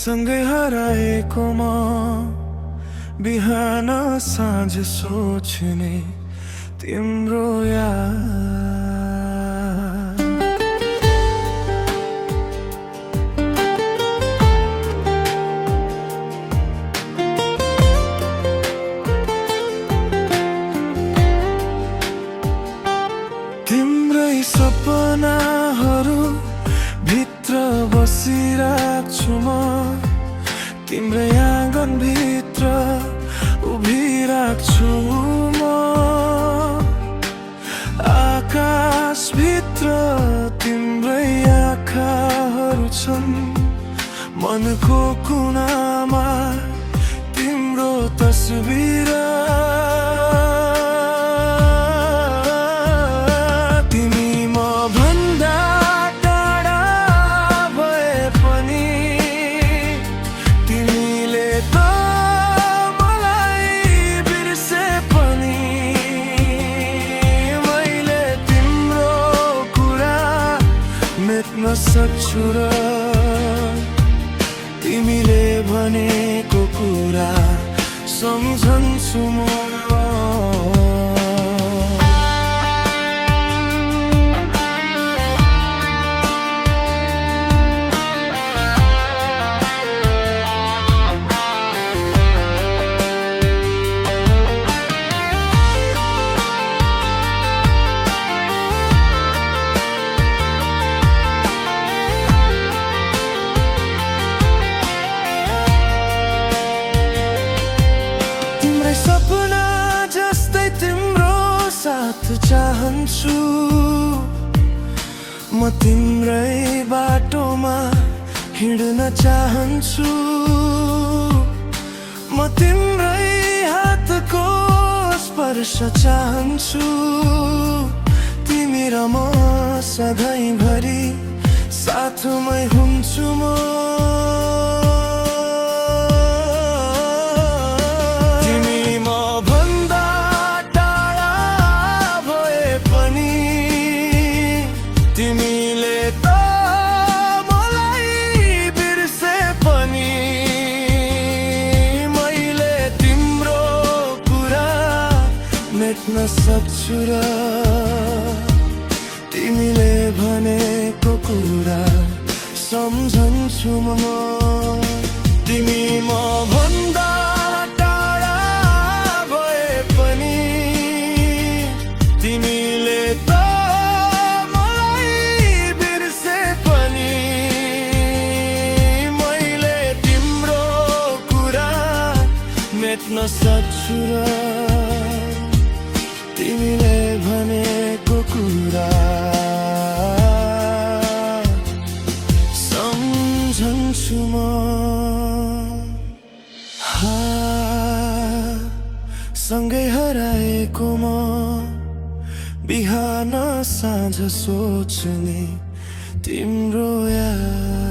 सँगै हराएको म बिहान साँझ सोच्ने तिम्रो याद। तिम्रै सपनाहरू भित्र बसिरहेको छु म, तिम्रै आँगन भित्र उभिरहेको छु म। आकाश भित्र तिम्रै आँखाहरू छन्, मनको कुनामा तिम्रो तस्बिर। सक्छु र तिमीले भनेको कुरा सम्झन्छु म। सपना जस्तै तिम्रो साथ चाहन्छु म, तिम्रै बाटोमा हिँड्न चाहन्छु म, तिम्रै हातको स्पर्श चाहन्छु। तिमी र म सधैँभरि साथमै हुन्छु म। तिमीले त मलाई बिर्से पनि मैले तिम्रो कुरा मेट्न सक्छु र तिमीले भनेको कुरा सम्झन्छु म। तिमी म भन्दा टाढा भए पनि तिमीले त मेट्न सक्छु र तिमीले भनेको कुरा सम्झन्छु म। सँगै हराएको म बिहान साँझ सोच्ने तिम्रो याद।